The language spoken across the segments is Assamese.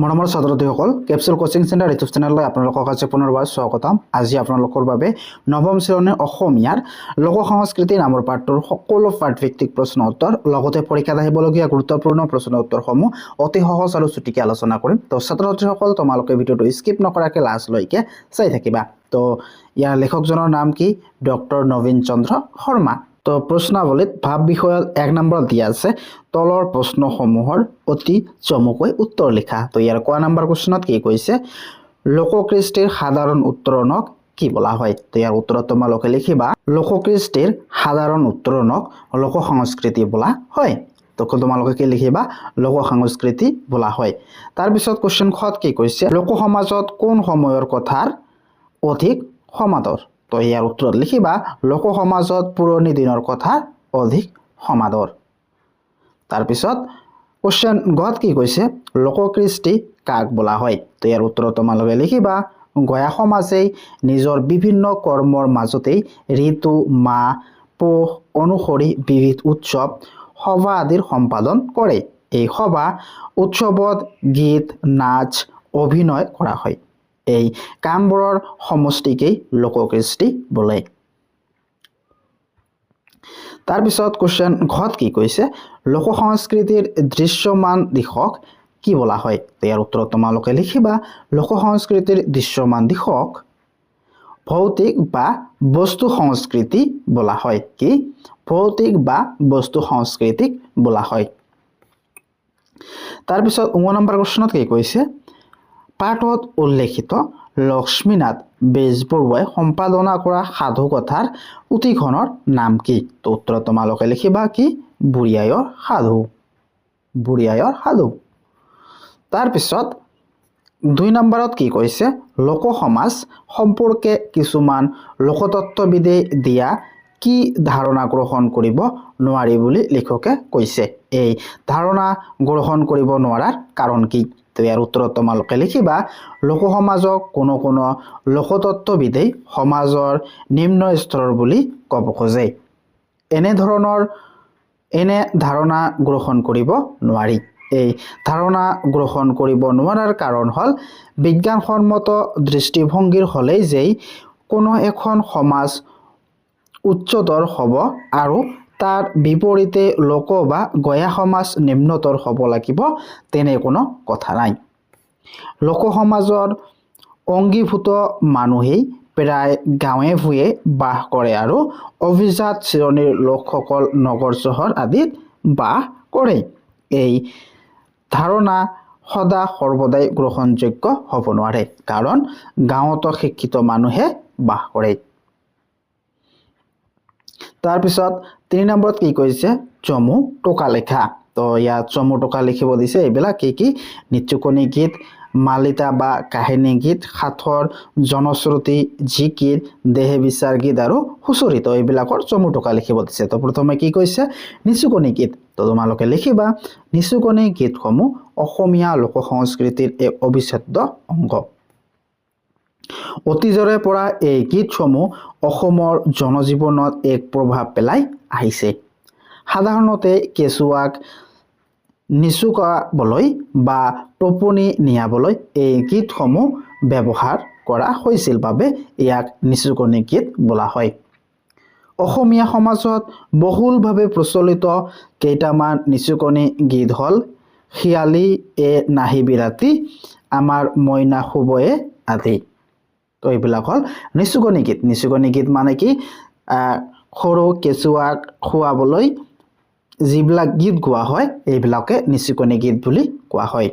মৰমৰ ছাত্ৰ-ছাত্ৰীসকল কেপচুল কোচিং চেণ্টাৰ ইউটিউব চেনেললৈ আপোনালোকক আজি পুনৰবাৰ স্বাগতম। আজি আপোনালোকৰ বাবে নৱম শ্ৰেণীৰ অসমীয়াৰ লোক সংস্কৃতি নামৰ পাঠটোৰ সকলো পাঠভিত্তিক প্ৰশ্ন উত্তৰ লগতে পৰীক্ষাত আহিবলগীয়া গুৰুত্বপূৰ্ণ প্ৰশ্ন উত্তৰসমূহ অতি সহজ আৰু চুটিকৈ আলোচনা কৰিম। তো ছাত্ৰ-ছাত্ৰীসকল তোমালোকে ভিডিঅ'টো স্কিপ নকৰাকৈ লাষ্টলৈকে চাই থাকিবা। তো ইয়াৰ লেখকজনৰ নাম কি? ডক্টৰ নবীন চন্দ্ৰ শৰ্মা। তো প্ৰশ্নাৱলীত ভাৱ বিষয়ত 1 নম্বৰত দিয়া আছে তলৰ প্ৰশ্নসমূহৰ অতি চমুকৈ উত্তৰ লিখা। তো ইয়াৰ কোৱা নম্বৰ কোৱেশ্যনত কি কৈছে? লোককৃষ্টিৰ সাধাৰণ উত্তৰণক কি বোলা হয়? তো ইয়াৰ উত্তৰত তোমালোকে লিখিবা লোককৃষ্টিৰ সাধাৰণ উত্তৰণক লোক সংস্কৃতি বোলা হয়। তো তোমালোকে কি লিখিবা? লোক সংস্কৃতি বোলা হয়। তাৰপিছত কোৱেশ্যন খত কি কৈছে? লোক সমাজত কোন সময়ৰ কথাৰ অধিক সমাদৰ? তো ইয়াৰ উত্তৰত লিখিবা লোক সমাজত পুৰণি দিনৰ কথা অধিক সমাদৰ। তাৰপিছত কোৱেশ্যন গত কি কৈছে? লোককৃষ্টি কাক বোলা হয়? তো ইয়াৰ উত্তৰত তোমালোকে লিখিবা গঞা সমাজেই নিজৰ বিভিন্ন কৰ্মৰ মাজতেই ঋতু মাহ পোহ অনুসৰি বিবিধ উৎসৱ সভা আদিৰ সম্পাদন কৰে। এই সভা উৎসৱত গীত নাচ অভিনয় কৰা হয়। এই কামবোৰৰ সমষ্টিকেই লোককৃষ্টি বোলে। তাৰপিছত কোৱেশ্যন ঘত কি কৈছে? লোক সংস্কৃতিৰ দৃশ্যমান দিশক কি বোলা হয়? ইয়াৰ উত্তৰত তোমালোকে লিখিবা লোক সংস্কৃতিৰ দৃশ্যমান দিশক ভৌতিক বা বস্তু সংস্কৃতি বোলা হয়। কি? ভৌতিক বা বস্তু সংস্কৃতিক বোলা হয়। তাৰপিছত 9 নম্বৰ কোৱেশ্যনত কি কৈছে? পাঠত উল্লেখিত লক্ষ্মীনাথ বেজবৰুৱাই সম্পাদনা কৰা সাধু কথাৰ পুথিখনৰ নাম কি? তো উত্তৰত তোমালোকে লিখিবা কি? বুঢ়ী আইৰ সাধু। বুঢ়ী আইৰ সাধু। তাৰপিছত 2 নম্বৰত কি কৈছে? লোক সমাজ সম্পৰ্কে কিছুমান লোকতত্ত্ববিদে দিয়া কি ধাৰণা গ্ৰহণ কৰিব নোৱাৰি বুলি লেখকে কৈছে? এই ধাৰণা গ্ৰহণ কৰিব নোৱাৰাৰ কাৰণ কি? তো ইয়াৰ উত্তৰত তোমালোকে লিখিবা লোক সমাজক কোনো কোনো লোকতত্ত্ববিদেই সমাজৰ নিম্ন স্তৰৰ বুলি ক'ব খোজে। এনে ধাৰণা গ্ৰহণ কৰিব নোৱাৰি। এই ধাৰণা গ্ৰহণ কৰিব নোৱাৰাৰ কাৰণ হ'ল বিজ্ঞানসন্মত দৃষ্টিভংগীৰ হ'লেই যেই কোনো এখন সমাজ উচ্চতৰ হ'ব আৰু তাৰ বিপৰীতে লোক বা গঞা সমাজ নিম্নতৰ হ'ব লাগিব তেনে কোনো কথা নাই। লোক সমাজৰ অংগীভূত মানুহেই প্ৰায় গাঁৱে ভূঞে বাস কৰে আৰু অভিজাত শ্ৰেণীৰ লোকসকল নগৰ চহৰ আদিত বাস কৰে। এই ধাৰণা সদা সৰ্বদাই গ্ৰহণযোগ্য হ'ব নোৱাৰে কাৰণ গাঁৱতো শিক্ষিত মানুহে বাস কৰে। তাৰপিছত 3 নম্বৰত কি কৈছে? চমু টোকা লিখা। তো ইয়াত চমু টোকা লিখিব দিছে। এইবিলাক কি? নিচুকনি গীত, মালিতা বা কাহিনী গীত, সাঁথৰ, জনশ্ৰুতি, জিকিৰ, দেহে বিচাৰ গীত আৰু হুঁচৰি। তো এইবিলাকৰ চমু টোকা লিখিব দিছে। তো প্ৰথমে কি কৈছে? নিচুকনি গীত। তো তোমালোকে লিখিবা নিচুকনি গীতসমূহ অসমীয়া লোক সংস্কৃতিৰ এক অবিচ্ছেদ্য অংগ। অতীজৰে পৰা এই গীতসমূহ অসমৰ জনজীৱনত এক প্ৰভাৱ পেলাই আহিছে। সাধাৰণতে কেঁচুৱাক নিচুকাবলৈ বা টোপনি নিয়াবলৈ এই গীতসমূহ ব্যৱহাৰ কৰা হৈছিল বাবে ইয়াক নিচুকনি গীত বোলা হয়। অসমীয়া সমাজত বহুলভাৱে প্ৰচলিত কেইটামান নিচুকনি গীত হ'ল শিয়ালি এ নাহিবি ৰাতি, আমাৰ মইনা শুবয়ে আদি। তো এইবিলাক হ'ল নিচুকনি গীত। নিচুকনি গীত মানে কি? সৰু কেঁচুৱাক শুৱাবলৈ যিবিলাক গীত গোৱা হয় এইবিলাকে নিচুকনি গীত বুলি কোৱা হয়।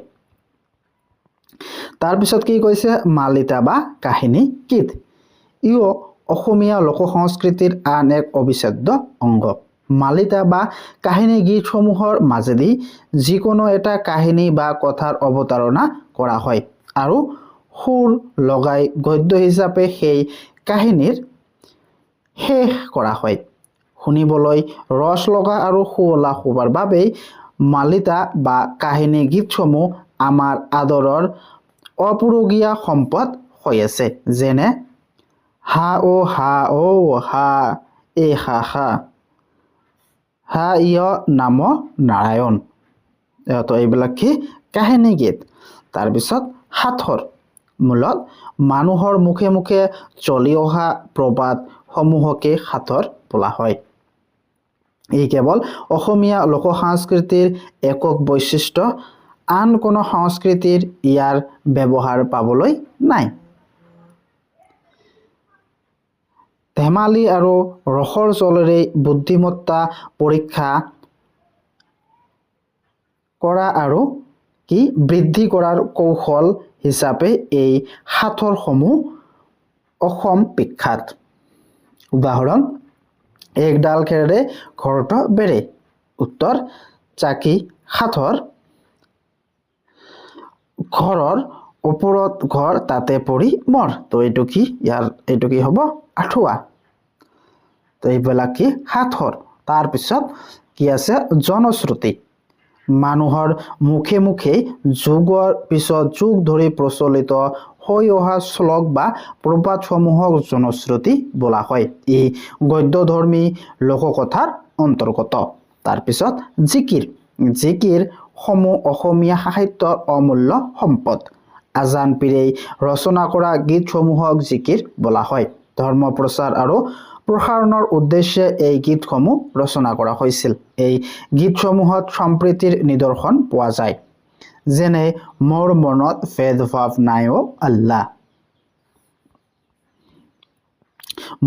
তাৰপিছত কি কৈছে? মালিতা বা কাহিনী গীত। ইও অসমীয়া লোক সংস্কৃতিৰ আন এক অবিচ্ছেদ্য অংগ। মালিতা বা কাহিনী গীতসমূহৰ মাজেদি যিকোনো এটা কাহিনী বা কথাৰ অৱতাৰণা কৰা হয় আৰু সুৰ লগাই গদ্য হিচাপে সেই কাহিনীৰ শেষ কৰা হয়। শুনিবলৈ ৰস লগা আৰু সুৱলা হ'বৰ বাবেই মালিতা বা কাহিনী গীতসমূহ আমাৰ আদৰৰ অপূৰুগীয়া সম্পদ হৈ আছে। যেনে হা অ হা এ হা হা হা ইয় নাম নাৰায়ণ। তো এইবিলাক কি? কাহিনী গীত। তাৰপিছত সাঁথৰ মূলত মানুহৰ মুখে মুখে চলি অহা প্ৰবাদ সমূহকে সাঁথৰ বোলা হয়। এই কেৱল অসমীয়া লোক সংস্কৃতিৰ একক বৈশিষ্ট্য, আন কোনো সংস্কৃতিৰ ইয়াৰ ব্যৱহাৰ পাবলৈ নাই। ধেমালি আৰু ৰসৰ চলেৰে বুদ্ধিমত্তা পৰীক্ষা কৰা আৰু বৃদ্ধি কৰাৰ কৌশল হিচাপে এই সাঁথৰসমূহ অসম বিখ্যাত। উদাহৰণ: একডাল খেৰেৰে ঘৰটো বেৰে। উত্তৰ: চাকি সাঁথৰ। ঘৰৰ ওপৰত ঘৰ তাতে পৰি মৰ। তো এইটো কি হ'ব? আঁঠুৱা। তো এইবিলাক কি? সাঁথৰ। তাৰপিছত কি আছে? জনশ্ৰুতি। মানুহৰ মুখে মুখে যুগৰ পিছত যুগ ধৰি প্ৰচলিত হৈ অহা শ্লোক বা প্ৰবাদসমূহক জনশ্ৰুতি বোলা হয়। ই গদ্যধৰ্মী লোককথাৰ অন্তৰ্গত। তাৰপিছত জিকিৰ সমূহ অসমীয়া সাহিত্যৰ অমূল্য সম্পদ। আজান পীৰেই ৰচনা কৰা গীতসমূহক জিকিৰ বোলা হয়। ধৰ্ম প্ৰচাৰ আৰু প্ৰসাৰণৰ উদ্দেশ্যে এই গীতসমূহ ৰচনা কৰা হৈছিল। এই গীতসমূহত সম্প্ৰীতিৰ নিদৰ্শন পোৱা যায়, যেনে মোৰ মনত ভেদভাৱ নাই অ' আল্লাহ,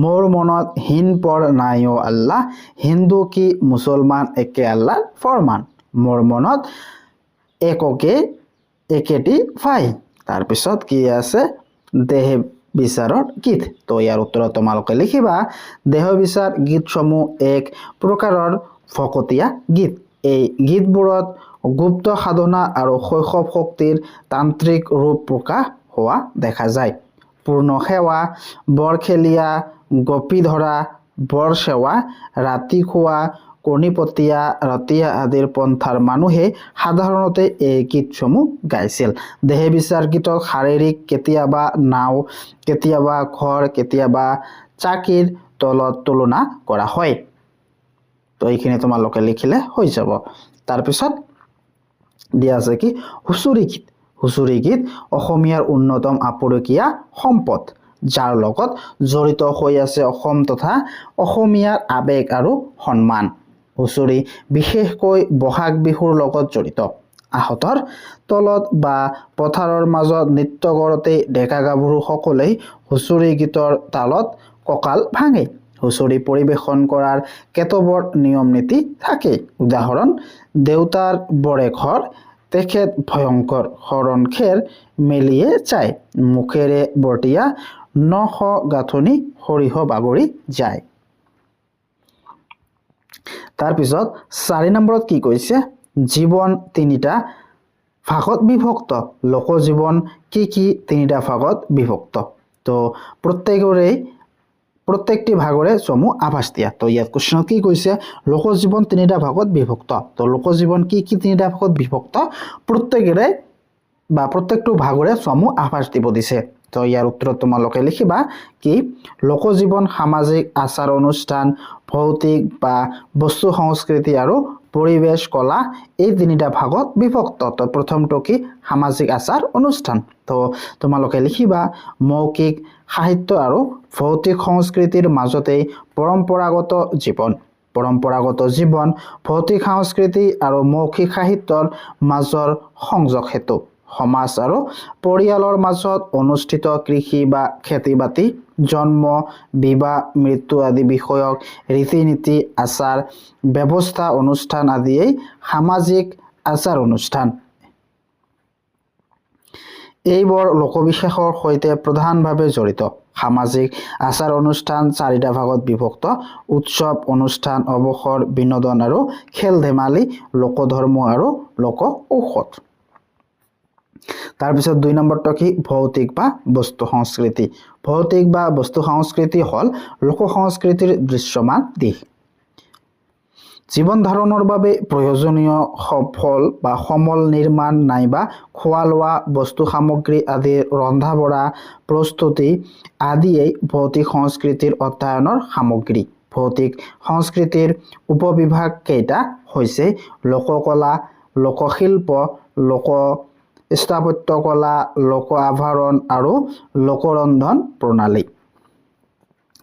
মোৰ মনত হীন পৰ নাই অ' আল্লাহ, হিন্দু কি মুছলমান একে আল্লাহৰ ফৰমান, মোৰ মনত এককে একেটি ভাই। তাৰপিছত কি আছে? দেহ বিচাৰৰ গীত। তো ইয়াৰ উত্তৰত তোমালোকে লিখিবা, দেহ বিচাৰ গীতসমূহ এক প্ৰকাৰৰ ভকতীয়া গীত। এই গীতবোৰত গুপ্ত সাধনা আৰু শৈশৱ শক্তিৰ তান্ত্ৰিক ৰূপ প্ৰকাশ হোৱা দেখা যায়। পূৰ্ণ সেৱা, বৰখেলীয়া, গোপী ধৰা, বৰ সেৱা, ৰাতি খোৱা, কণীপতীয়া, ৰতীয়া আদিৰ পন্থাৰ মানুহে সাধাৰণতে এই গীতসমূহ গাইছিল। দেহ বিচাৰ গীতক শাৰীৰিক, কেতিয়াবা নাও, কেতিয়াবা ঘৰ, কেতিয়াবা চাকিৰ তলত তুলনা কৰা হয়। তো এইখিনি তোমালোকে লিখিলে হৈ যাব। তাৰপিছত দিয়া আছে কি? হুঁচৰি গীত। হুঁচৰি গীত অসমীয়াৰ অন্যতম আপুৰুগীয়া সম্পদ, যাৰ লগত জড়িত হৈ আছে অসম তথা অসমীয়াৰ আবেগ আৰু সন্মান। হুঁচৰি বিশেষকৈ বহাগ বিহুৰ লগত জড়িত। আহঁতৰ তলত বা পথাৰৰ মাজত নৃত্য কৰোঁতে ডেকা গাভৰুসকলেই হুঁচৰি গীতৰ তালত কঁকাল ভাঙে। হুঁচৰি পৰিৱেশন কৰাৰ কেতবোৰ নিয়ম নীতি থাকে। উদাহৰণ: দেউতাৰ বৰে ঘৰ, তেখেত ভয়ংকৰ, শৰণ খেৰ মেলিয়ে যায়, মুখেৰে বৰ্তিয়া নখ গাঁথনি সৰিহ বাগৰি যায়। তাৰপিছত 4 নম্বৰত কি কৈছে? জীৱন তিনিটা ভাগত বিভক্ত। লোকজীৱন কি তিনিটা ভাগত বিভক্ত? তো প্ৰত্যেকটি ভাগৰে চমু আভাস দিয়া। তো ইয়াত কোৱেশ্যনত কি কৈছে? লোকজীৱন তিনিটা ভাগত বিভক্ত। তো লোকজীৱন কি তিনিটা ভাগত বিভক্ত? প্ৰত্যেকটো ভাগৰে চমু আভাস দিব দিছে। তো ইয়াৰ উত্তৰত তোমালোকে লিখিবা কি? লোকজীৱন সামাজিক আচাৰ অনুষ্ঠান, ভৌতিক বা বস্তু সংস্কৃতি আৰু পৰিৱেশ কলা, এই তিনিটা ভাগত বিভক্ত। তো প্ৰথমটো কি? সামাজিক আচাৰ অনুষ্ঠান। তো তোমালোকে লিখিবা মৌখিক সাহিত্য আৰু ভৌতিক সংস্কৃতিৰ মাজতেই পৰম্পৰাগত জীৱন, ভৌতিক সংস্কৃতি আৰু মৌখিক সাহিত্যৰ মাজৰ সংযোগ হেতু, সমাজ আৰু পৰিয়ালৰ মাজত অনুষ্ঠিত কৃষি বা খেতি বাতি, জন্ম, বিবাহ, মৃত্যু আদি বিষয়ক ৰীতি নীতি, আচাৰ ব্যৱস্থা অনুষ্ঠান আদিয়েই সামাজিক আচাৰ অনুষ্ঠান। এইবোৰ লোকবিশেষৰ সৈতে প্ৰধানভাৱে জড়িত। সামাজিক আচাৰ অনুষ্ঠান 4টা ভাগত বিভক্ত: উৎসৱ অনুষ্ঠান, অৱসৰ, বিনোদন আৰু খেল ধেমালি, লোকধৰ্ম আৰু লোক ঔষধ। তাৰপিছত 2 নম্বৰটো কি? ভৌতিক বা বস্তু সংস্কৃতি। ভৌতিক বা বস্তু সংস্কৃতি হ'ল লোক সংস্কৃতিৰ দৃশ্যমান দিশ। জীৱন ধাৰণৰ বাবে প্ৰয়োজনীয় সফল বা সমল নিৰ্মাণ নাইবা খোৱা লোৱা বস্তু সামগ্ৰী আদিৰ ৰন্ধা বঢ়া প্ৰস্তুতি আদিয়েই ভৌতিক সংস্কৃতিৰ অধ্যয়নৰ সামগ্ৰী। ভৌতিক সংস্কৃতিৰ উপবিভাগ কেইটা হৈছে লোককলা, লোকশিল্প, লোক স্থাপত্য কলা লোক আভৰণ আৰু লোকৰন্ধন প্ৰণালী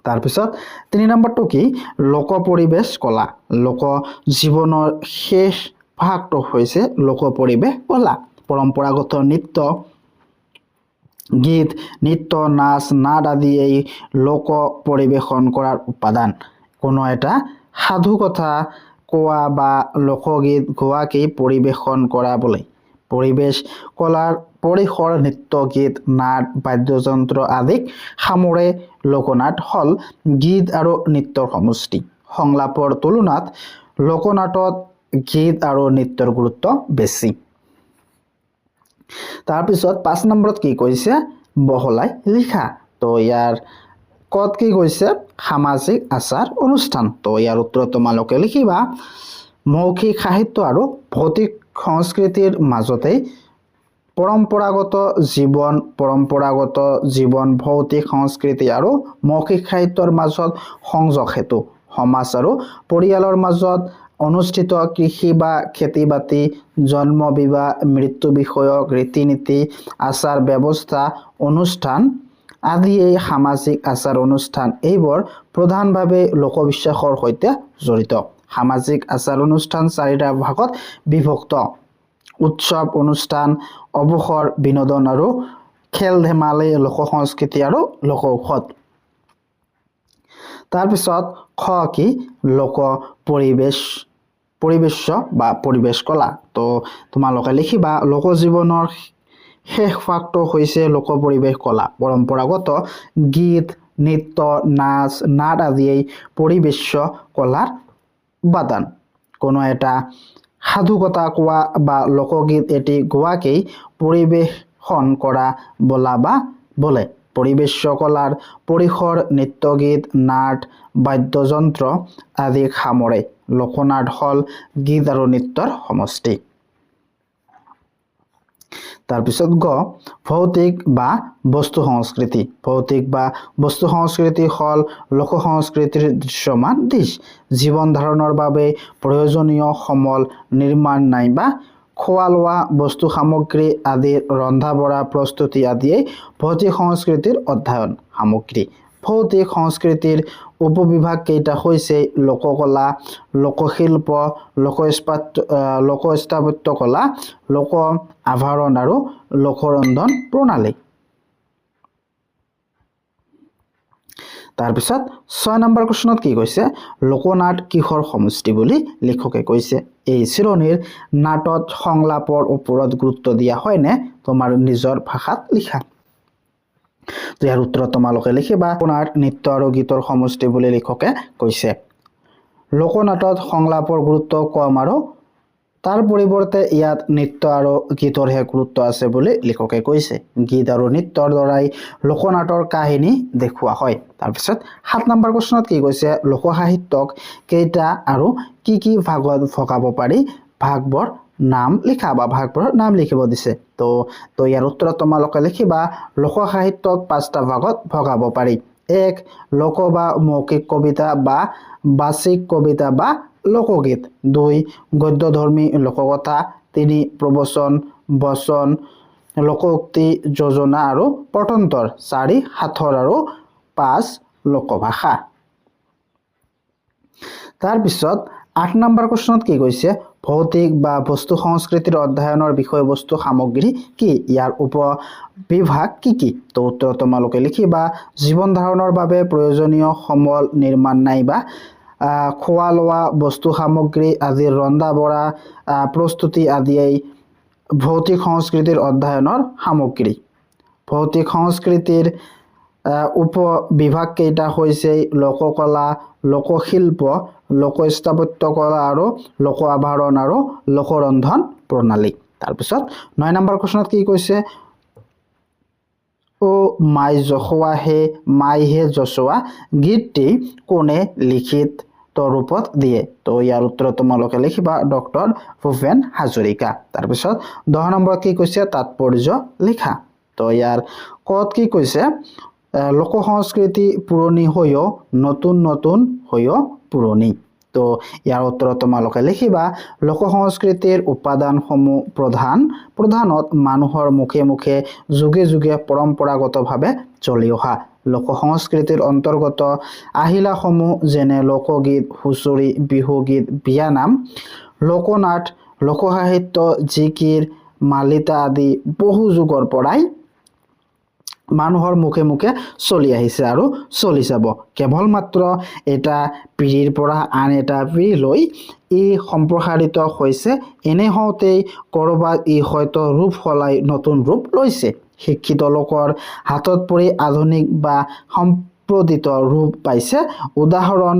তাৰপিছত 3 নম্বৰটো কি লোক পৰিবেশ কলা লোক জীৱনৰ শেষ ভাগটো হৈছে লোক পৰিবেশ কলা পৰম্পৰাগত নৃত্য গীত নৃত্য নাচ নাট আদি এই লোক পৰিবেশন কৰাৰ উপাদান কোনো এটা সাধু কথা কোৱা বা লোকগীত গোৱাকেই পৰিবেশন কৰা বলে পৰিবেশ কলাৰ পৰিসৰ নৃত্য গীত নাট বাদ্যযন্ত্ৰ আদিক সামৰে লোকনাট হল গীত আৰু নৃত্যৰ সমষ্টি সংলাপৰ তুলনাত লোকনাটত গীত আৰু নৃত্যৰ গুৰুত্ব বেছি তাৰপিছত 5 নম্বৰত কি কৈছে বহলাই লিখা তো ইয়াৰ কত কি কৈছে সামাজিক আচাৰ অনুষ্ঠান তো ইয়াৰ উত্তৰ তোমালোকে লিখিবা মৌখিক সাহিত্য আৰু ভৌতিক সংস্কৃতিৰ মাজতে পৰম্পৰাগত জীৱন ভৌতিক সংস্কৃতি আৰু মৌখিক সাহিত্যৰ মাজত সংযোগ হেতু সমাজ আৰু পৰিয়ালৰ মাজত অনুষ্ঠিত কৃষি বা খেতি-বাতি জন্ম বিবাহ মৃত্যু বিষয়ক ৰীতি-নীতি আচাৰ ব্যৱস্থা অনুষ্ঠান আদি এই সামাজিক আচাৰ অনুষ্ঠান এইবোৰ প্ৰধানভাৱে লোকবিশ্বাসৰ সৈতে জড়িত সামাজিক আচাৰ অনুষ্ঠান 4টা ভাগত বিভক্ত উৎসৱ অনুষ্ঠান অৱসৰ বিনোদন আৰু খেল ধেমালি লোক সংস্কৃতি আৰু লোক ঔষধ তাৰপিছত খ কি লোক পৰিবেশ বা পৰিবেশ কলা তো তোমালোকে লিখিবা লোক জীৱনৰ শেষ ভাগটো হৈছে লোক পৰিবেশ কলা পৰম্পৰাগত গীত নৃত্য নাচ নাট আদি এই পৰিবেশ কলাৰ উপাদান কোনো এটা সাধু কথা কোৱা বা লোকগীত এটি গোৱাকেই পৰিবেশন কৰা বলা বা বলে পৰিবেশ কলাৰ পৰিসৰ নৃত্য গীত নাট বাদ্যযন্ত্ৰ আদি সামৰে লোকনাট হল গীত আৰু নৃত্যৰ সমষ্টি তাৰপিছত গ ভৌতিক বা বস্তু সংস্কৃতি হল লোক সংস্কৃতিৰ দৃশ্যমান দিশ জীৱন ধাৰণৰ বাবে প্ৰয়োজনীয় সমল নিৰ্মাণ নাইবা খোৱা লোৱা বস্তু সামগ্ৰী আদিৰ ৰন্ধা বঢ়া প্ৰস্তুতি আদিয়ে ভৌতিক সংস্কৃতিৰ অধ্যয়ন সামগ্ৰী ভৌতিক সংস্কৃতিৰ উপবিভাগ কেইটা হৈছে লোককলা লোকশিল্প লোক স্থাপত্য কলা লোক আভৰণ আৰু লোকৰন্ধন প্ৰণালী তাৰপিছত 6 নম্বৰ প্ৰশ্নত কি কৈছে লোকনাট কিহৰ সমষ্টি বুলি লেখকে কৈছে এই শ্ৰেণীৰ নাটত সংলাপৰ ওপৰত গুৰুত্ব দিয়া হয় নে তোমাৰ নিজৰ ভাষাত লিখা তো ইয়াৰ উত্তৰ তোমালোকে লিখিবা লোকনাট নৃত্য আৰু গীতৰ সমষ্টি বুলি লেখকে কৈছে লোকনাটত সংলাপৰ গুৰুত্ব কম আৰু তাৰ পৰিৱৰ্তে ইয়াত নৃত্য আৰু গীতৰ হে গুৰুত্ব আছে বুলি লেখকে কৈছে গীত আৰু নৃত্যৰ দ্বাৰাই লোকনাটৰ কাহিনী দেখুওৱা হয় তাৰপিছত 7 নম্বৰ প্ৰশ্নত কি কৈছে লোক সাহিত্যক কেইটা আৰু কি ভাগত ভগাব পাৰি ভাগবৰ নাম লিখা বা ভাগবোৰৰ নাম লিখিব দিছে তো ইয়াৰ উত্তৰ তোমালোকে লিখিবা লোক সাহিত্যক 5টা ভাগত ভগাব পাৰি 1 লোক বা মৌখিক কবিতা বা বাচিক কবিতা বা লোকগীত 2 গদ্যধৰ্মী লোককথা 3 প্ৰবচন বচন লোকোক্তি যোজনা আৰু পটন্তৰ 4 সাঁথৰ আৰু 5 লোকভাষা তাৰপিছত 8 নম্বৰ প্ৰশ্নত কি কৈছে ভৌতিক বা বস্তু সংস্কৃতিৰ অধ্যয়নৰ বিষয়বস্তু সামগ্ৰী কি ইয়াৰ উপবিভাগ কি তো উত্তৰ তোমালোকে লিখিবা জীৱন ধাৰণৰ বাবে প্ৰয়োজনীয় সমল নিৰ্মাণ নাইবা খোৱা লোৱা বস্তু সামগ্ৰী আদিৰ ৰন্ধা বঢ়া প্ৰস্তুতি আদিয়েই ভৌতিক সংস্কৃতিৰ অধ্যয়নৰ সামগ্ৰী ভৌতিক সংস্কৃতিৰ উপবিভাগ কেইটা হৈছে লোককলা লোকশিল্প লোক স্থাপত্য কলা আৰু লোক আভৰণ আৰু লোকৰন্ধন প্ৰণালী তাৰপিছত 9 নম্বৰ প্ৰশ্নত কি কৈছে ও মাই হে যশোৱা গীতটি কোনে লিখিত ৰূপত দিয়ে তো ইয়াৰ উত্তৰ তোমালোকে লিখিবা ডক্টৰ ভূপেন হাজৰিকা তাৰপিছত 10 নম্বৰত কি কৈছে তাৎপৰ্য লিখা তো ইয়াৰ কত কি কৈছে লোক সংস্কৃতি পুৰণি হৈও নতুন হৈও পুৰণি তো ইয়াৰ উত্তৰত তোমালোকে লিখিবা লোক সংস্কৃতিৰ উপাদানসমূহ প্ৰধানত মানুহৰ মুখে মুখে যুগে যুগে পৰম্পৰাগতভাৱে চলি অহা লোক সংস্কৃতিৰ অন্তৰ্গত আহিলাসমূহ যেনে লোকগীত হুঁচৰি বিহুগীত বিয়ানাম লোকনাট লোকসাহিত্য জিকিৰ মালিতা আদি বহু যুগৰ পৰাই মানুহৰ মুখে মুখে চলি আহিছে আৰু চলি যাব কেৱল মাত্ৰ এটা পিঢ়িৰ পৰা আন এটা পিঢ়িলৈ ই সম্প্ৰসাৰিত হৈছে এনে হওঁতেই কৰবাত ই হয়তো ৰূপ সলাই নতুন ৰূপ লৈছে শিক্ষিত লোকৰ হাতত পৰি আধুনিক বা সম্প্ৰদিত ৰূপ পাইছে উদাহৰণ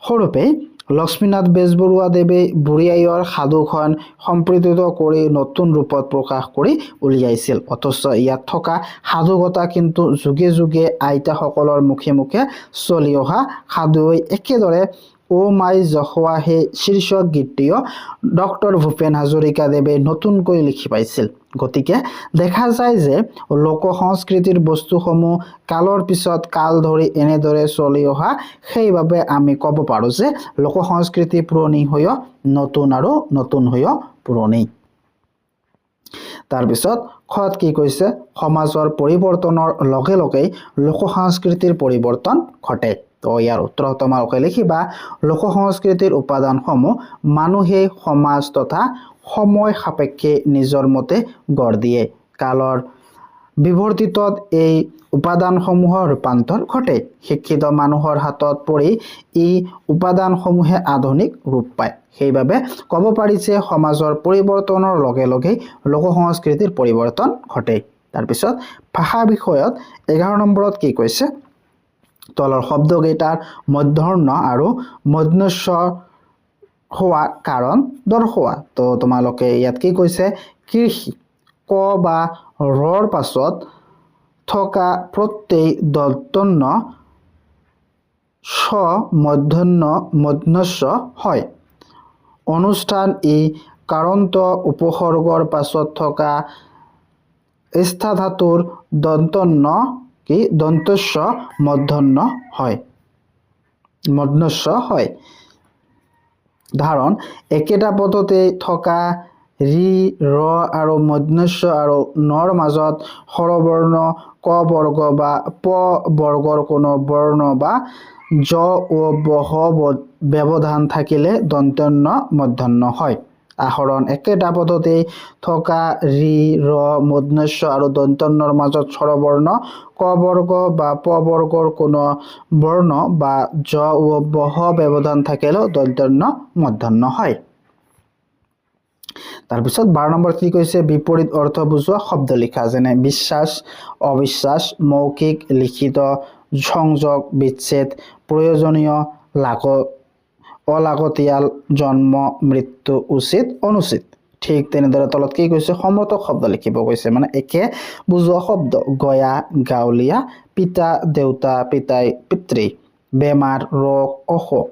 স্বৰূপে লক্ষ্মীনাথ বেজবৰুৱাদেৱে বুঢ়ী আইৰ সাধুখন সম্প্ৰদিত কৰি নতুন ৰূপত প্ৰকাশ কৰি উলিয়াইছিল অথচ ইয়াত থকা সাধুকথা কিন্তু যুগে যুগে আইতাসকলৰ মুখে মুখে চলি অহা সাধুৱে একেদৰে অ মাই জখোৱা হে শীৰ্ষক গীতটিও ডক্টৰ ভূপেন হাজৰিকাদেৱে নতুনকৈ লিখি পাইছিল গতিকে দেখা যায় যে লোক সংস্কৃতিৰ বস্তুসমূহ কালৰ পিছত কাল ধৰি এনেদৰে চলি অহা সেইবাবে আমি ক'ব পাৰোঁ যে লোক সংস্কৃতি পুৰণি হৈও নতুন আৰু নতুন হৈও পুৰণি তাৰপিছত খত কি কৈছে সমাজৰ পৰিৱৰ্তনৰ লগে লগে লোক সংস্কৃতিৰ পৰিৱৰ্তন ঘটে তো ইয়াৰ উত্তৰ তোমালোকে লিখিবা লোক সংস্কৃতিৰ উপাদানসমূহ মানুহে সমাজ তথা সময় সাপেক্ষে নিজৰ মতে গঢ় দিয়ে কালৰ বিৱৰ্তিতত এই উপাদানসমূহৰ ৰূপান্তৰ ঘটে শিক্ষিত মানুহৰ হাতত পৰি ই উপাদানসমূহে আধুনিক ৰূপ পায় সেইবাবে ক'ব পাৰি যে সমাজৰ পৰিৱৰ্তনৰ লগে লগে লোক সংস্কৃতিৰ পৰিৱৰ্তন ঘটে তাৰপিছত ভাষা বিষয়ত 11 নম্বৰত কি কৈছে তলৰ শব্দকেইটাৰ মধ্যৰ্ণ আৰু মধ্যস্ব হোৱা কাৰণ দৰ্শোৱা তো তোমালোকে ইয়াত কি কৈছে কৃষি ক বা ৰৰ পাছত থকা প্ৰত্যেক দন্তন্য স মধ্যস্ব হয় অনুষ্ঠান ই কাৰণত উপসৰ্গৰ পাছত থকা স্থা ধাতুৰ দন্তন্য কি দন্তস্ব মধ্যন্য হয় ধাৰণ একেটা পদতে থকা ৰি ৰ আৰু মধ্যস্ব আৰু নৰ মাজত স্বৰবৰ্ণ ক বৰ্গ বা প বৰ্গৰ কোনো বৰ্ণ বা জ ও বহ ব্যৱধান থাকিলে দন্তন্য মধ্যন্য হয় আহৰণ একেটা পদতে থকা ৰি ৰ মধ্যস্ব আৰু দন্তন্যৰ মাজত স্বৰবৰ্ণ ক বৰ্গ বা প বৰ্গৰ কোনো বৰ্ণ বা জ ও বহ ব্যৱধান থাকিলেও দন্তন্য মধ্যন্য হয় তাৰপিছত 12 নম্বৰ কি কৈছে বিপৰীত অৰ্থ বুজোৱা শব্দ লিখা যেনে বিশ্বাস অবিশ্বাস মৌখিক লিখিত সংযোগ বিচ্ছেদ প্ৰয়োজনীয় অলাগতিয়াল জন্ম মৃত্যু উচিত অনুচিত ঠিক তেনেদৰে তলত কি কৈছে সমৰ্থক শব্দ লিখিব কৈছে মানে একে বুজোৱা শব্দ গয়া গাঁৱলীয়া পিতা দেউতা পিতাই পিতৃ বেমাৰ ৰোগ অসুখ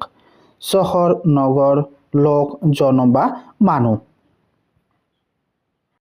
চহৰ নগৰ লোক জন বা মানুহ